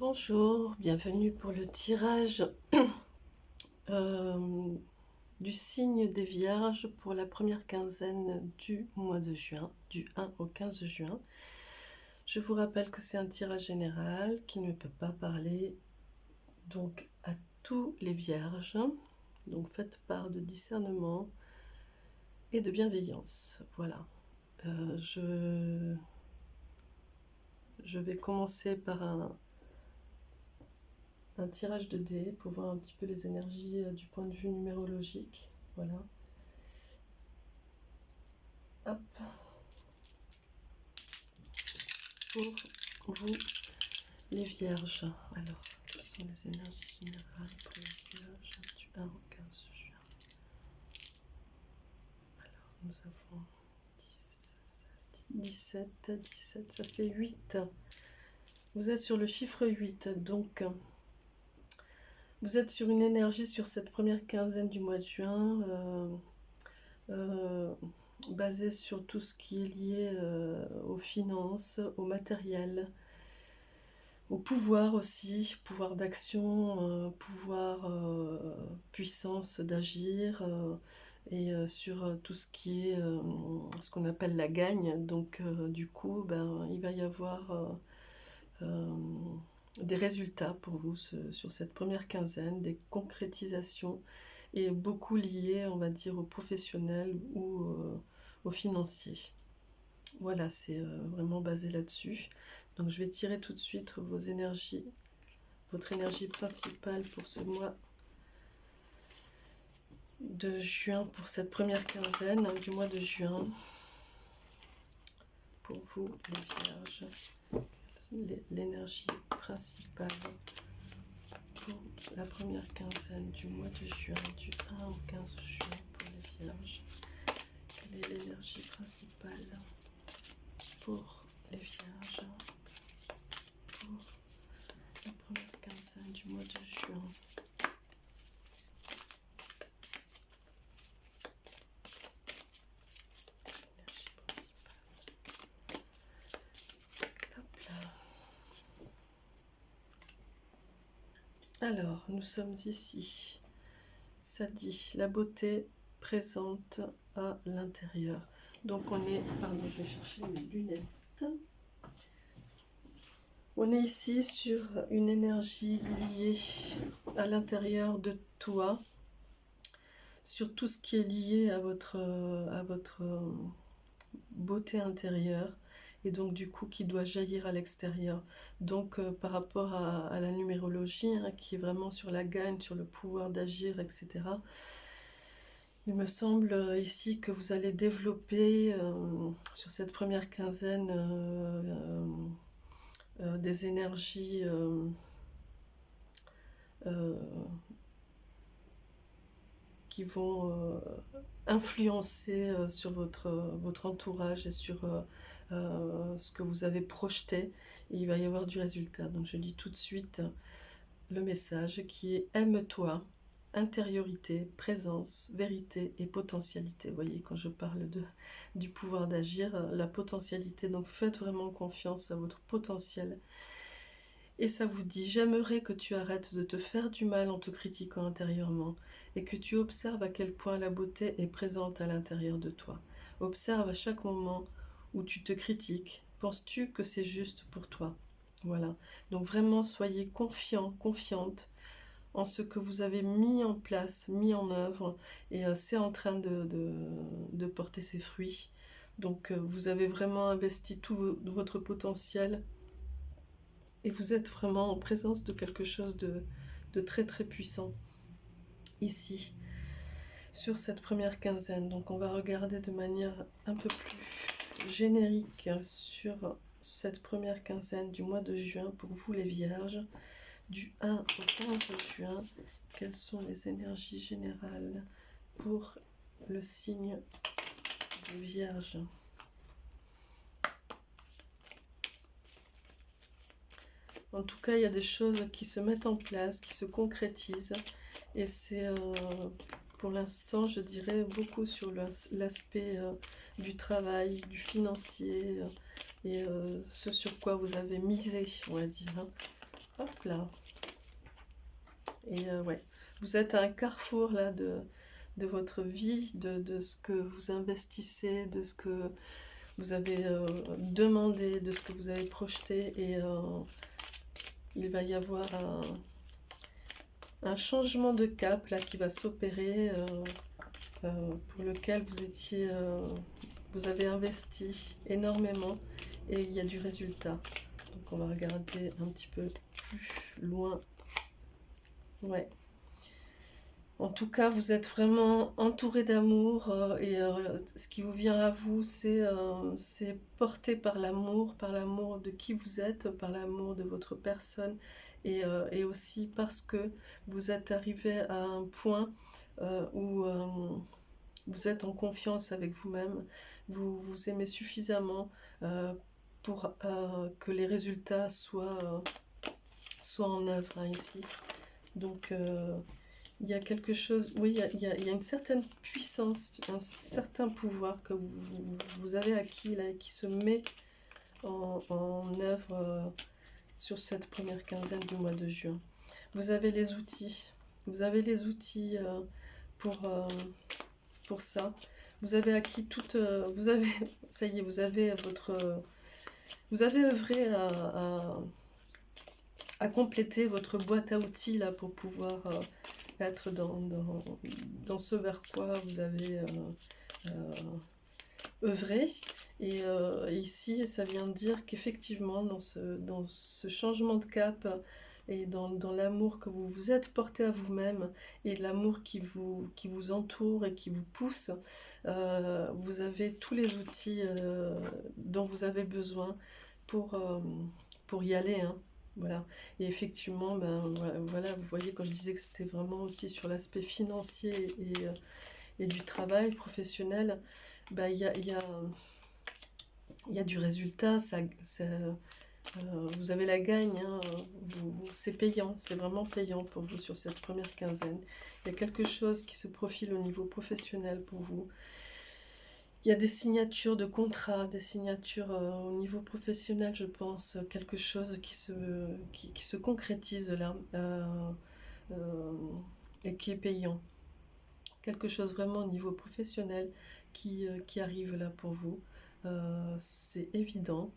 Bonjour, bienvenue pour le tirage du signe des Vierges pour la première quinzaine du mois de juin, du 1 au 15 juin. Je vous rappelle que c'est un tirage général qui ne peut pas parler donc à tous les Vierges. Donc faites part de discernement et de bienveillance. Voilà. Je vais commencer par un tirage de dés pour voir un petit peu les énergies du point de vue numérologique. Voilà. Hop. Pour vous, les Vierges. Alors, quelles sont les énergies générales pour les Vierges du 1 au 15 juin? Alors, nous avons 10, 16, 17, 17, ça fait 8. Vous êtes sur le chiffre 8, donc vous êtes sur une énergie sur cette première quinzaine du mois de juin, basée sur tout ce qui est lié aux finances, au matériel, au pouvoir aussi, pouvoir d'action, pouvoir, puissance d'agir, et sur tout ce qui est ce qu'on appelle la gagne. Donc du coup, il va y avoir des résultats pour vous sur cette première quinzaine, des concrétisations, et beaucoup liées, on va dire, aux professionnels ou aux financiers. Voilà, c'est vraiment basé là-dessus. Donc je vais tirer tout de suite vos énergies, votre énergie principale pour ce mois de juin, pour cette première quinzaine du mois de juin. Pour vous, les Vierges, l'énergie principale pour la première quinzaine du mois de juin, du 1 au 15 juin pour les Vierges. Quelle est l'énergie principale pour les Vierges pour la première quinzaine du mois de juin? L'énergie principale. Hop là. Alors, nous sommes ici. Ça dit la beauté présente à l'intérieur. Donc on est, pardon, je vais chercher mes lunettes. On est ici sur une énergie liée à l'intérieur de toi, sur tout ce qui est lié à votre beauté intérieure, et donc du coup qui doit jaillir à l'extérieur. Donc par rapport à la numérologie, qui est vraiment sur la gagne, sur le pouvoir d'agir, etc., il me semble ici que vous allez développer sur cette première quinzaine des énergies qui vont influencer sur votre entourage et sur ce que vous avez projeté, et il va y avoir du résultat. Donc je dis tout de suite le message qui est: aime-toi, intériorité, présence, vérité et potentialité. Vous voyez, quand je parle du pouvoir d'agir, la potentialité, donc faites vraiment confiance à votre potentiel. Et ça vous dit: j'aimerais que tu arrêtes de te faire du mal en te critiquant intérieurement, et que tu observes à quel point la beauté est présente à l'intérieur de toi. Observe à chaque moment où tu te critiques. Penses-tu que c'est juste pour toi? Voilà. Donc vraiment, soyez confiants, confiantes en ce que vous avez mis en place, mis en œuvre, et c'est en train de porter ses fruits. Donc vous avez vraiment investi tout votre potentiel, et vous êtes vraiment en présence de quelque chose de très très puissant ici, sur cette première quinzaine. Donc on va regarder de manière un peu plus générique sur cette première quinzaine du mois de juin pour vous les Vierges, du 1 au 15 juin. Quelles sont les énergies générales pour le signe de Vierge? En tout cas, il y a des choses qui se mettent en place, qui se concrétisent, et c'est pour l'instant, je dirais, beaucoup sur l'aspect du travail, du financier, et ce sur quoi vous avez misé, on va dire. Hop là. Et ouais, vous êtes à un carrefour là de votre vie, de ce que vous investissez, de ce que vous avez demandé, de ce que vous avez projeté. Et il va y avoir un changement de cap là qui va s'opérer, pour lequel vous étiez, vous avez investi énormément et il y a du résultat. Donc on va regarder un petit peu plus loin. Ouais. En tout cas, vous êtes vraiment entouré d'amour, et ce qui vous vient à vous, c'est porté par l'amour de qui vous êtes, par l'amour de votre personne, et aussi parce que vous êtes arrivé à un point où vous êtes en confiance avec vous-même, vous vous aimez suffisamment pour que les résultats soient en œuvre, hein, ici. Donc, il y a quelque chose, oui, il y a une certaine puissance, un certain pouvoir que vous avez acquis là, et qui se met en œuvre sur cette première quinzaine du mois de juin. Vous avez les outils, pour ça. Vous avez acquis toute, ça y est, vous avez œuvré à compléter votre boîte à outils là pour pouvoir être dans ce vers quoi vous avez œuvré. Et ici, ça vient dire qu'effectivement, dans ce changement de cap et dans l'amour que vous vous êtes porté à vous-même et l'amour qui vous entoure et qui vous pousse, vous avez tous les outils dont vous avez besoin pour y aller, hein. Voilà. Et effectivement, ben, voilà, vous voyez, quand je disais que c'était vraiment aussi sur l'aspect financier et du travail professionnel, ben, il y a du résultat, vous avez la gagne, hein, c'est payant, c'est vraiment payant pour vous sur cette première quinzaine. Il y a quelque chose qui se profile au niveau professionnel pour vous. Il y a des signatures de contrats, des signatures au niveau professionnel, je pense, quelque chose qui se concrétise là, et qui est payant. Quelque chose vraiment au niveau professionnel qui arrive là pour vous. C'est évident.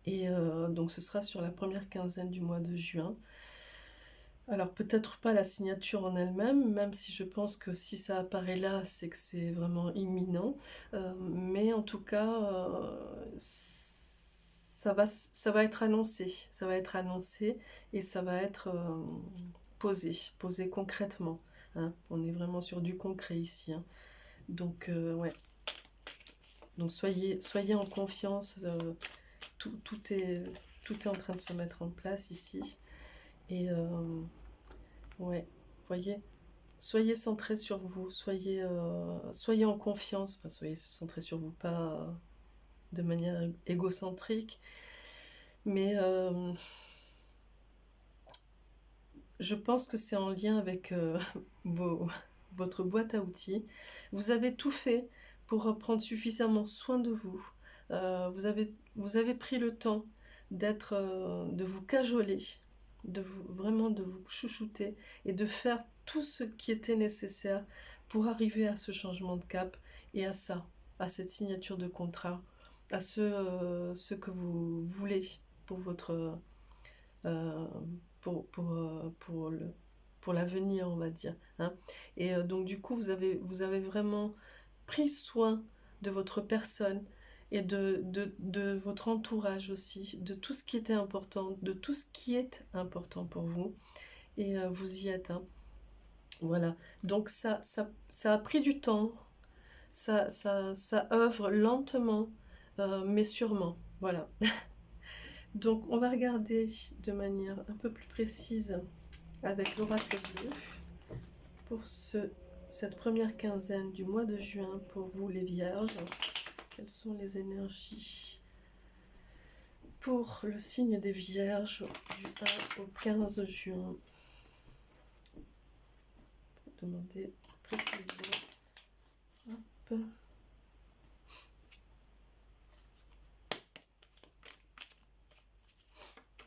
Et donc ce sera sur la première quinzaine du mois de juin. Alors peut-être pas la signature en elle-même, même si je pense que si ça apparaît là, c'est que c'est vraiment imminent. Mais en tout cas, ça va être annoncé. Ça va être annoncé et ça va être posé concrètement, hein. On est vraiment sur du concret ici, hein. Donc ouais. Donc soyez en confiance. Tout est en train de se mettre en place ici. Et ouais, voyez, soyez centrés sur vous, soyez en confiance, enfin, soyez centrés sur vous, pas de manière égocentrique, mais je pense que c'est en lien avec votre boîte à outils. Vous avez tout fait pour prendre suffisamment soin de vous. Vous avez pris le temps de vous cajoler, vraiment de vous chouchouter et de faire tout ce qui était nécessaire pour arriver à ce changement de cap et à cette signature de contrat, à ce que vous voulez pour votre pour l'avenir, on va dire, hein. Et donc du coup vous avez vraiment pris soin de votre personne et de votre entourage aussi, de tout ce qui était important, de tout ce qui est important pour vous, et vous y êtes, hein. Voilà, donc ça a pris du temps, ça œuvre lentement, mais sûrement, voilà. Donc on va regarder de manière un peu plus précise avec l'oracle bleu pour cette première quinzaine du mois de juin pour vous les vierges. Quelles sont les énergies pour le signe des vierges du 1 au 15 juin? Pour demander précision. Hop.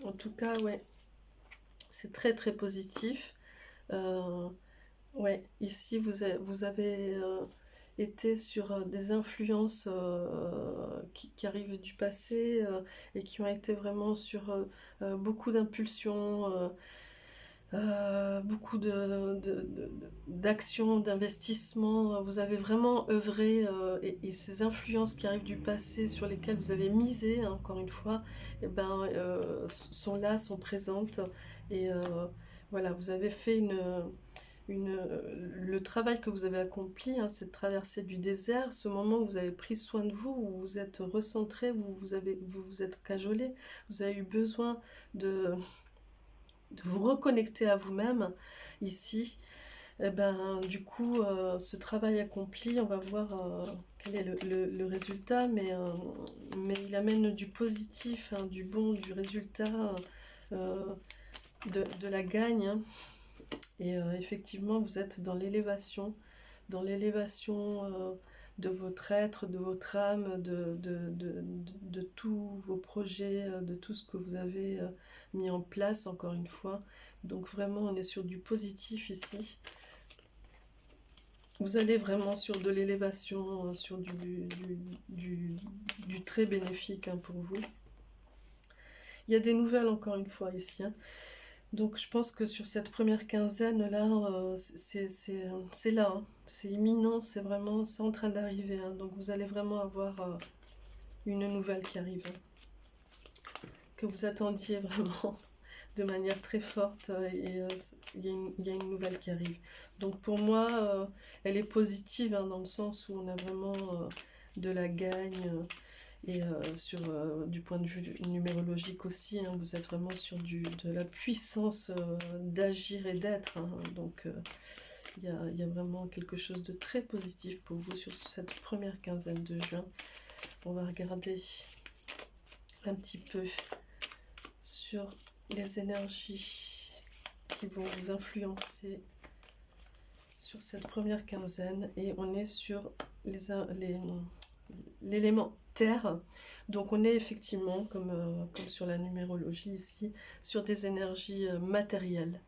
En tout cas, ouais, c'est très très positif. Euh, ouais, ici vous avez été sur des influences qui arrivent du passé et qui ont été vraiment sur beaucoup d'impulsions, beaucoup d'actions, d'investissements. Vous avez vraiment œuvré et ces influences qui arrivent du passé sur lesquelles vous avez misé, hein, encore une fois, eh ben, sont là, sont présentes. Et voilà, vous avez fait le travail que vous avez accompli, hein, cette traversée du désert, ce moment où vous avez pris soin de vous, où vous vous êtes recentré, où vous vous êtes cajolé, vous avez eu besoin de vous reconnecter à vous-même ici. Et ben, du coup, ce travail accompli, on va voir quel est le résultat, mais il amène du positif, hein, du bon, du résultat, euh, de la gagne, hein. Et effectivement, vous êtes dans l'élévation de votre être, de votre âme, de tous vos projets, de tout ce que vous avez mis en place, encore une fois. Donc vraiment, on est sur du positif ici. Vous allez vraiment sur de l'élévation, sur du très bénéfique, hein, pour vous. Il y a des nouvelles, encore une fois, ici, hein. Donc je pense que sur cette première quinzaine là, c'est là, hein. C'est imminent, c'est vraiment, c'est en train d'arriver, hein. Donc vous allez vraiment avoir une nouvelle qui arrive, hein, que vous attendiez vraiment de manière très forte, et il y a une nouvelle qui arrive. Donc pour moi, elle est positive, hein, dans le sens où on a vraiment de la gagne. Et du point de vue numérologique aussi, hein, vous êtes vraiment sur de la puissance d'agir et d'être, hein. Donc il y a vraiment quelque chose de très positif pour vous sur cette première quinzaine de juin. On va regarder un petit peu sur les énergies qui vont vous influencer sur cette première quinzaine. Et on est sur l'élément terre. Donc on est effectivement, comme sur la numérologie ici, sur des énergies matérielles,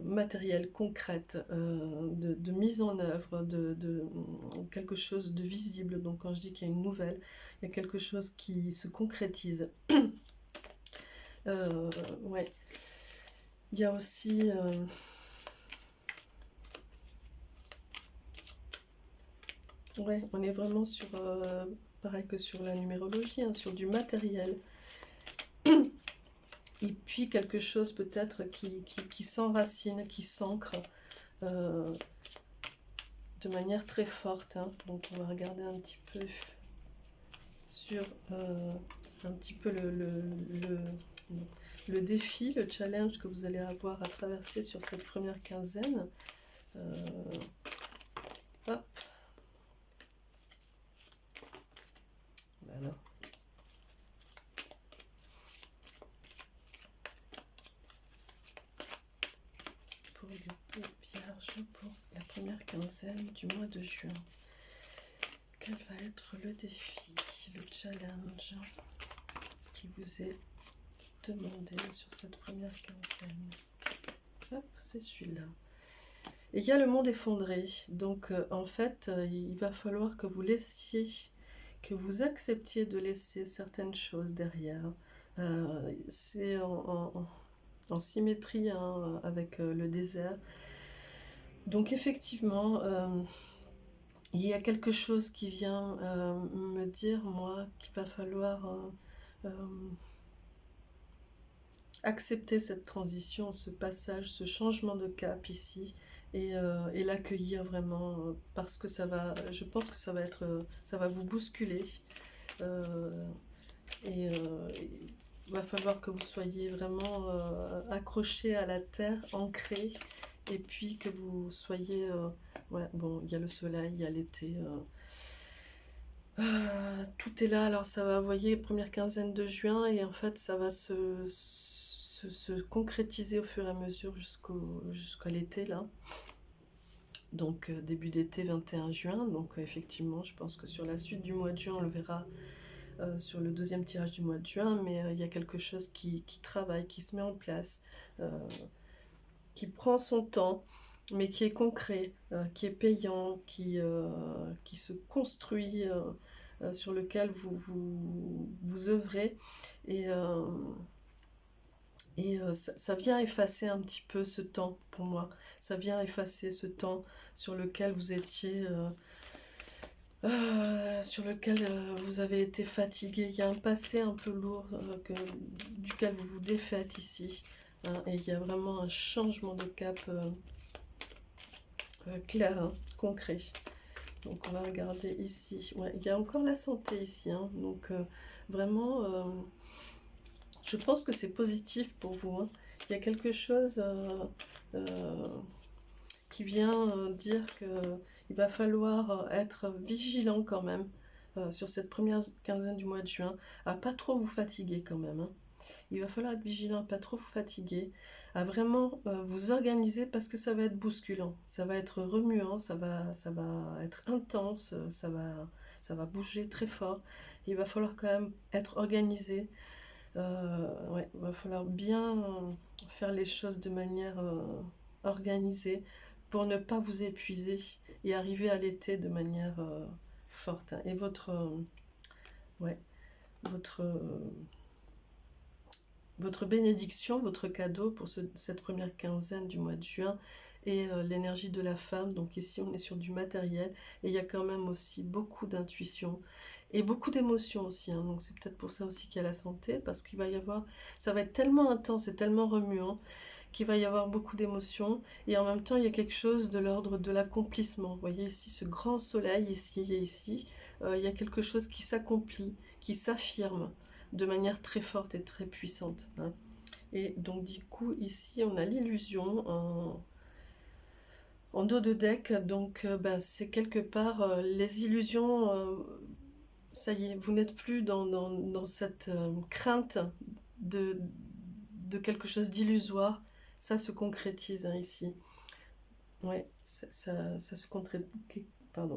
matérielles, concrètes, de mise en œuvre, de quelque chose de visible. Donc quand je dis qu'il y a une nouvelle, il y a quelque chose qui se concrétise. Ouais. Il y a aussi... ouais, on est vraiment sur, pareil que sur la numérologie, hein, sur du matériel. Et puis quelque chose peut-être qui s'enracine, qui s'ancre de manière très forte, hein. Donc on va regarder un petit peu sur un petit peu le défi, le challenge que vous allez avoir à traverser sur cette première quinzaine. Hop. Voilà. Pour le Vierge, pour la première quinzaine du mois de juin, quel va être le défi, le challenge qui vous est demandé sur cette première quinzaine? Hop, c'est celui-là. Et il y a le monde effondré. Donc en fait, il va falloir que vous laissiez, que vous acceptiez de laisser certaines choses derrière. C'est en symétrie, hein, avec le désert. Donc effectivement, il y a quelque chose qui vient me dire, moi, qu'il va falloir accepter cette transition, ce passage, ce changement de cap ici, et l'accueillir vraiment, parce que je pense que ça va être, ça va vous bousculer, et il va falloir que vous soyez vraiment accrochés à la terre, ancrés, et puis que vous soyez, ouais, bon, il y a le soleil, il y a l'été, tout est là. Alors ça va, vous voyez, première quinzaine de juin, et en fait ça va se concrétiser au fur et à mesure jusqu'à l'été là. Donc début d'été 21 juin. Donc effectivement, je pense que sur la suite du mois de juin, on le verra sur le deuxième tirage du mois de juin, mais il y a quelque chose qui travaille, qui se met en place, qui prend son temps, mais qui est concret, qui est payant, qui se construit, sur lequel vous œuvrez. Et ça vient effacer un petit peu ce temps pour moi. Ça vient effacer ce temps sur lequel vous étiez, sur lequel vous avez été fatigué. Il y a un passé un peu lourd duquel vous vous défaites ici. Hein, et il y a vraiment un changement de cap clair, hein, concret. Donc on va regarder ici. Ouais, il y a encore la santé ici. Hein, donc vraiment... je pense que c'est positif pour vous. Hein. Il y a quelque chose qui vient dire qu'il va falloir être vigilant quand même sur cette première quinzaine du mois de juin, à pas trop vous fatiguer quand même. Hein. Il va falloir être vigilant, pas trop vous fatiguer, à vraiment vous organiser parce que ça va être bousculant, ça va être remuant, ça va être intense, ça va bouger très fort. Il va falloir quand même être organisé. Ouais, il va falloir bien faire les choses de manière organisée pour ne pas vous épuiser et arriver à l'été de manière forte. Et ouais, votre bénédiction, votre cadeau pour cette première quinzaine du mois de juin et l'énergie de la femme. Donc ici on est sur du matériel et il y a quand même aussi beaucoup d'intuition et beaucoup d'émotions aussi. Hein. Donc c'est peut-être pour ça aussi qu'il y a la santé, parce qu'il va y avoir, ça va être tellement intense et tellement remuant qu'il va y avoir beaucoup d'émotions et en même temps il y a quelque chose de l'ordre de l'accomplissement. Vous voyez ici ce grand soleil ici et ici, il y a quelque chose qui s'accomplit, qui s'affirme de manière très forte et très puissante. Hein. Et donc du coup ici on a l'illusion en dos de deck, donc c'est quelque part les illusions, ça y est, vous n'êtes plus dans cette crainte de quelque chose d'illusoire, ça se concrétise hein, ici. Ouais, ça se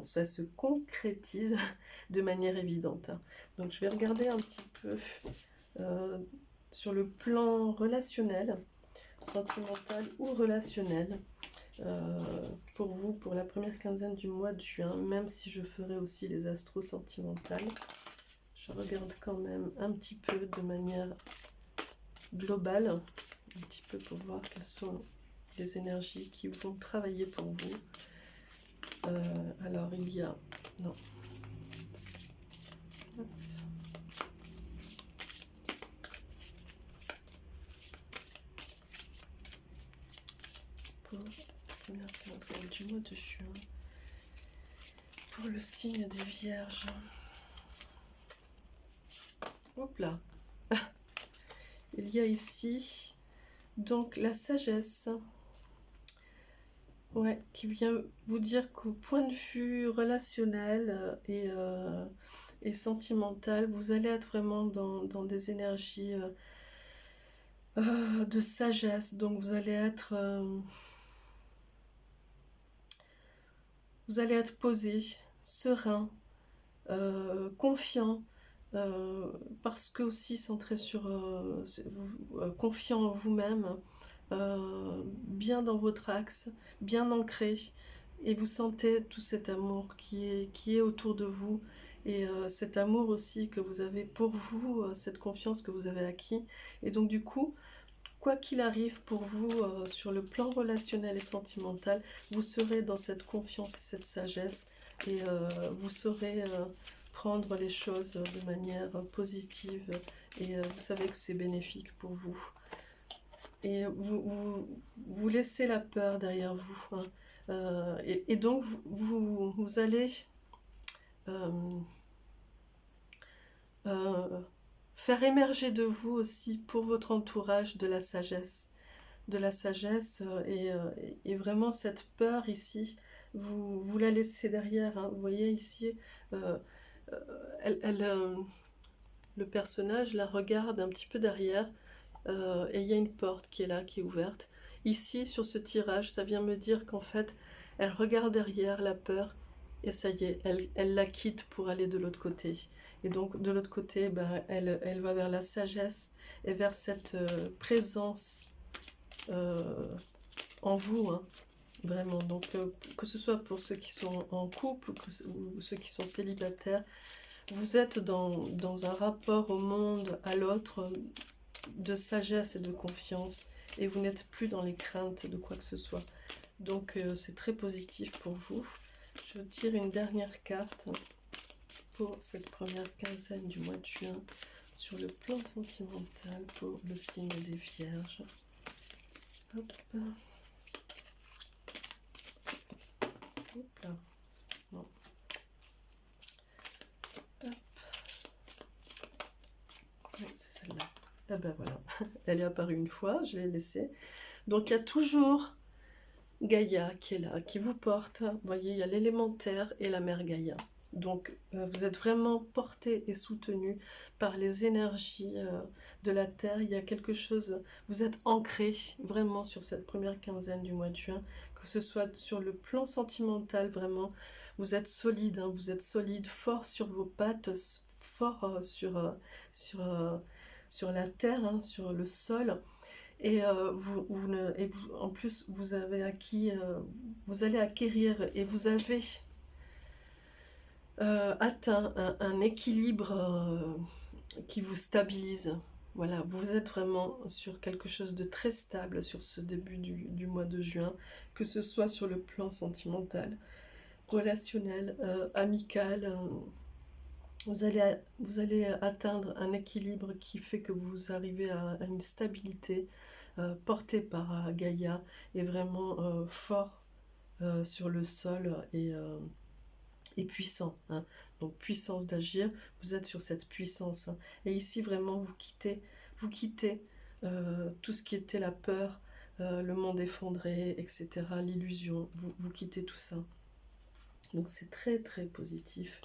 ça se concrétise de manière évidente. Hein. Donc je vais regarder un petit peu sur le plan relationnel, sentimental ou relationnel, pour vous, pour la première quinzaine du mois de juin, même si je ferai aussi les astros sentimentales. Je regarde quand même un petit peu de manière globale, un petit peu pour voir quelles sont les énergies qui vont travailler pour vous. Alors il y a... Non. Hop. Pour la première quinzaine du mois de juin, pour le signe des Vierges. Hop là. Il y a ici donc la sagesse. Ouais, qui vient vous dire qu'au point de vue relationnel et sentimental, vous allez être vraiment dans des énergies de sagesse. Donc vous allez être posé, serein, confiant, parce que aussi centré sur confiant en vous-même, bien dans votre axe, bien ancré, et vous sentez tout cet amour qui est autour de vous, et cet amour aussi que vous avez pour vous, cette confiance que vous avez acquis. Et donc du coup, quoi qu'il arrive pour vous sur le plan relationnel et sentimental, vous serez dans cette confiance et cette sagesse, et vous saurez prendre les choses de manière positive, et vous savez que c'est bénéfique pour vous. Et vous laissez la peur derrière vous. Hein. Et donc, vous allez faire émerger de vous aussi, pour votre entourage, de la sagesse. De la sagesse et vraiment cette peur ici, vous la laissez derrière. Hein. Vous voyez ici, le personnage la regarde un petit peu derrière. Et il y a une porte qui est là, qui est ouverte. Ici, sur ce tirage, ça vient me dire qu'en fait, elle regarde derrière la peur, et ça y est, elle la quitte pour aller de l'autre côté. Et donc de l'autre côté, ben, elle va vers la sagesse et vers cette présence en vous, hein, vraiment. Donc que ce soit pour ceux qui sont en couple ou ceux qui sont célibataires, vous êtes dans un rapport au monde, à l'autre, de sagesse et de confiance, et vous n'êtes plus dans les craintes de quoi que ce soit. Donc c'est très positif pour vous. Je tire une dernière carte pour cette première quinzaine du mois de juin sur le plan sentimental pour le signe des Vierges. Hop. Hop là. Non. Hop. Oui, c'est celle-là. Ah ben voilà, elle est apparue une fois, je l'ai laissée. Donc il y a toujours Gaïa qui est là, qui vous porte. Vous voyez, il y a l'élémentaire et la mère Gaïa. Donc vous êtes vraiment porté et soutenu par les énergies de la Terre. Il y a quelque chose, vous êtes ancré vraiment sur cette première quinzaine du mois de juin, que ce soit sur le plan sentimental, vraiment, vous êtes solide, hein, vous êtes solide, fort sur vos pattes, fort sur la terre, hein, sur le sol. Et, en plus, vous avez acquis, vous allez acquérir et vous avez atteint un équilibre qui vous stabilise. Voilà, vous êtes vraiment sur quelque chose de très stable sur ce début du mois de juin, que ce soit sur le plan sentimental, relationnel, amical. Vous allez atteindre un équilibre qui fait que vous arrivez à une stabilité portée par Gaïa et vraiment fort sur le sol et puissant, hein. Donc puissance d'agir, vous êtes sur cette puissance, hein. Et ici vraiment vous quittez tout ce qui était la peur, le monde effondré, etc., l'illusion, vous quittez tout ça. Donc c'est très très positif.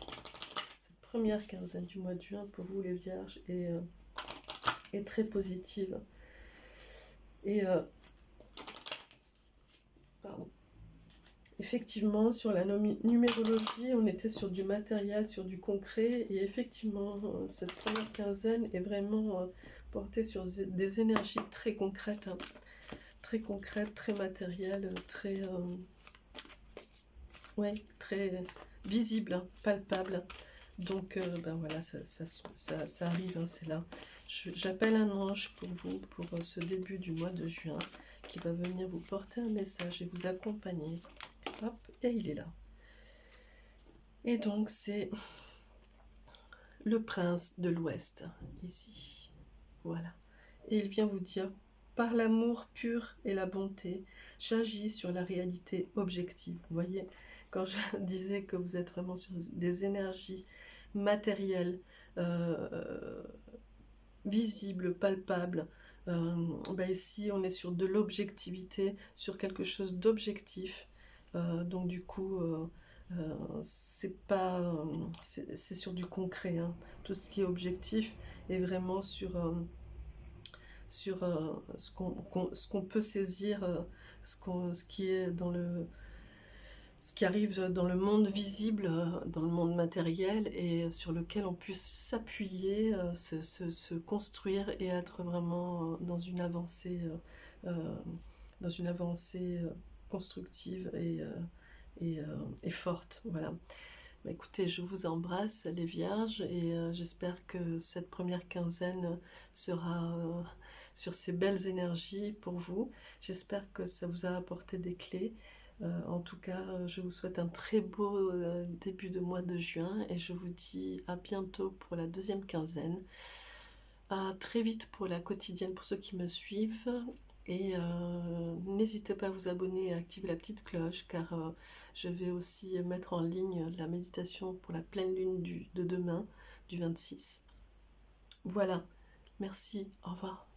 Cette première quinzaine du mois de juin pour vous les Vierges est très positive. Et pardon. Effectivement, sur la numérologie, on était sur du matériel, sur du concret, et effectivement, cette première quinzaine est vraiment portée sur des énergies très concrètes, hein, très matérielles, ouais, très visibles, hein, palpables. Donc, ben voilà, ça arrive, hein, c'est là. J'appelle un ange pour vous, pour ce début du mois de juin, qui va venir vous porter un message et vous accompagner. Hop, et il est là. Et donc c'est le prince de l'Ouest, ici. Voilà. Et il vient vous dire, par l'amour pur et la bonté, j'agis sur la réalité objective. Vous voyez, quand je disais que vous êtes vraiment sur des énergies matérielles, visibles, palpables, ben ici on est sur de l'objectivité, sur quelque chose d'objectif. Donc du coup, c'est sur du concret, hein. Tout ce qui est objectif est vraiment sur ce qu'on peut saisir, ce qui est ce qui arrive dans le monde visible, dans le monde matériel, et sur lequel on puisse s'appuyer, se construire et être vraiment dans une avancée constructive et forte. Voilà. Bah, écoutez, je vous embrasse les Vierges et j'espère que cette première quinzaine sera sur ces belles énergies pour vous. J'espère que ça vous a apporté des clés. En tout cas, je vous souhaite un très beau début de mois de juin et je vous dis à bientôt pour la deuxième quinzaine. À très vite pour la quotidienne pour ceux qui me suivent. Et n'hésitez pas à vous abonner et à activer la petite cloche car je vais aussi mettre en ligne la méditation pour la pleine lune de demain, du 26. Voilà, merci, au revoir.